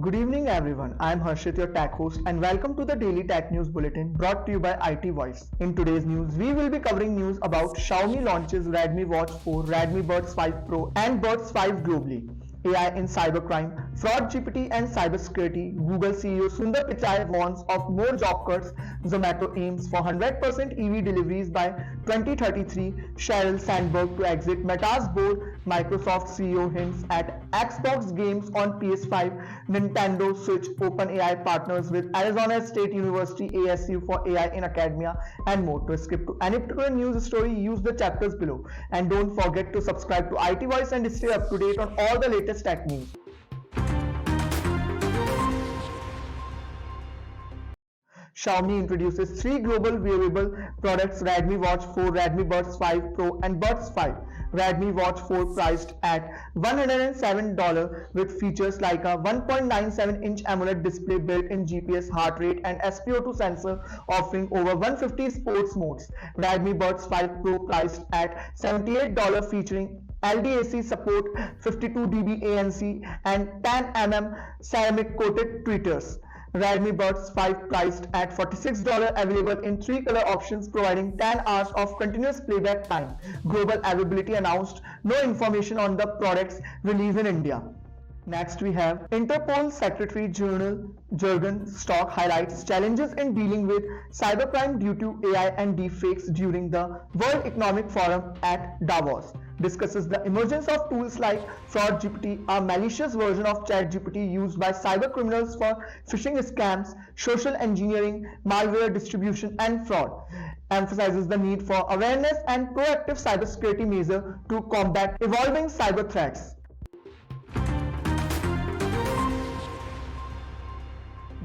Good evening, everyone. I'm Harshit, your tech host, and welcome to the Daily Tech News Bulletin brought to you by IT Voice. In today's news, we will be covering news about Xiaomi launches Redmi Watch 4, Redmi Buds 5 Pro, and Buds 5 globally. AI in cybercrime, fraud GPT and cybersecurity. Google CEO Sundar Pichai warns of more job cuts. Zomato aims for 100% EV deliveries by 2033. Sheryl Sandberg to exit Meta's board. Microsoft CEO hints at Xbox games on PS5. Nintendo Switch OpenAI partners with Arizona State University ASU for AI in academia and more. To skip to any particular news story, use the chapters below. And don't forget to subscribe to IT Voice and stay up to date on all the latest tech news. Xiaomi introduces 3 global wearable products: Redmi Watch 4, Redmi Buds 5 Pro and Buds 5. Redmi Watch 4 priced at $107 with features like a 1.97-inch AMOLED display, built-in GPS, heart rate and SpO2 sensor, offering over 150 sports modes. Redmi Buds 5 Pro priced at $78 featuring LDAC support, 52 dB ANC and 10 mm ceramic coated tweeters. Redmi Buds 5 priced at $46, available in 3 color options, providing 10 hours of continuous playback time. Global availability announced. No information on the product's release in India. Next we have Interpol Secretary General Jürgen Stock highlights challenges in dealing with cybercrime due to AI and deepfakes during the World Economic Forum at Davos. Discusses the emergence of tools like Fraud GPT, a malicious version of ChatGPT used by cybercriminals for phishing scams, social engineering, malware distribution and fraud. Emphasizes the need for awareness and proactive cybersecurity measures to combat evolving cyber threats.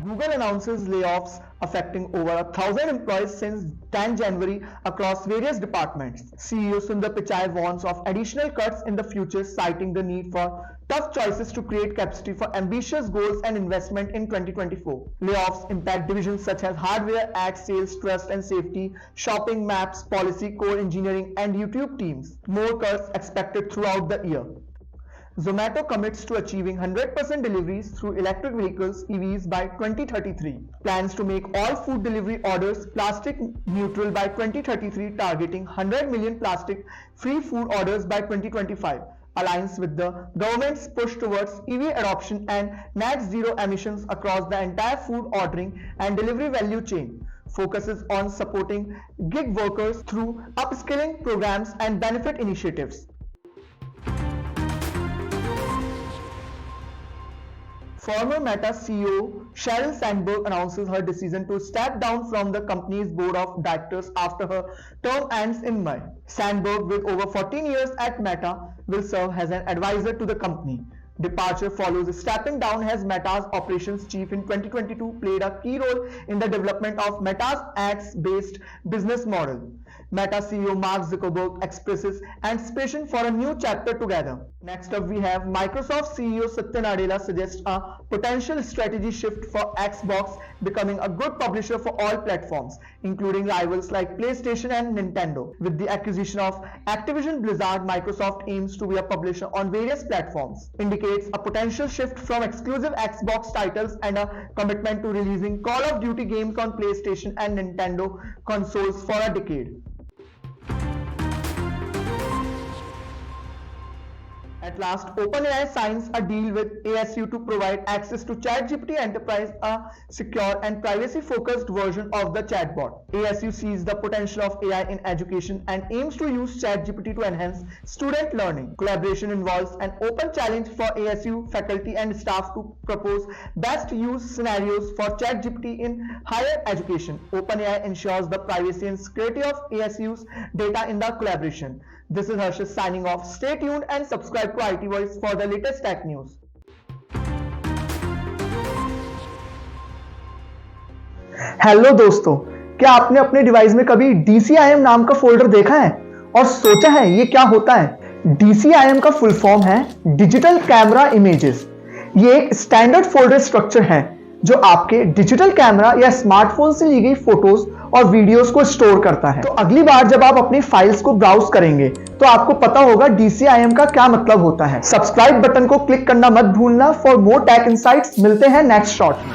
Google announces layoffs affecting over 1,000 employees since 10 January across various departments. CEO Sundar Pichai warns of additional cuts in the future, citing the need for tough choices to create capacity for ambitious goals and investment in 2024. Layoffs impact divisions such as hardware, ad sales, trust and safety, shopping, maps, policy, core engineering and YouTube teams. More cuts expected throughout the year. Zomato commits to achieving 100% deliveries through electric vehicles (EVs) by 2033. Plans to make all food delivery orders plastic neutral by 2033, targeting 100 million plastic-free food orders by 2025. Aligns with the government's push towards EV adoption and net zero emissions across the entire food ordering and delivery value chain. Focuses on supporting gig workers through upskilling programs and benefit initiatives. Former Meta CEO Sheryl Sandberg announces her decision to step down from the company's board of directors after her term ends in May. Sandberg, with over 14 years at Meta, will serve as an advisor to the company. Departure follows stepping down as Meta's operations chief in 2022 played a key role in the development of Meta's ads-based business model. Meta CEO Mark Zuckerberg expresses anticipation for a new chapter together. Next up we have Microsoft CEO Satya Nadella suggests a potential strategy shift for Xbox, becoming a good publisher for all platforms, including rivals like PlayStation and Nintendo. With the acquisition of Activision Blizzard, Microsoft aims to be a publisher on various platforms. Indicates a potential shift from exclusive Xbox titles and a commitment to releasing Call of Duty games on PlayStation and Nintendo consoles for a decade. At last, OpenAI signs a deal with ASU to provide access to ChatGPT Enterprise, a secure and privacy-focused version of the chatbot. ASU sees the potential of AI in education and aims to use ChatGPT to enhance student learning. Collaboration involves an open challenge for ASU faculty and staff to propose best use scenarios for ChatGPT in higher education. OpenAI ensures the privacy and security of ASU's data in the collaboration. This is Harshit signing off. Stay tuned and subscribe to IT Voice for the latest tech news. Hello दोस्तों, क्या आपने अपने device में कभी DCIM नाम का folder देखा है और सोचा है ये क्या होता है? DCIM का फुल फॉर्म है डिजिटल कैमरा इमेजेस। ये एक स्टैंडर्ड फोल्डर स्ट्रक्चर है जो आपके डिजिटल कैमरा या स्मार्टफोन से ली गई फोटोज और वीडियोस को स्टोर करता है। तो अगली बार जब आप अपनी फाइल्स को ब्राउज करेंगे तो आपको पता होगा DCIM का क्या मतलब होता है। सब्सक्राइब बटन को क्लिक करना मत भूलना। फॉर मोर टेक इनसाइट्स मिलते हैं नेक्स्ट शॉट में।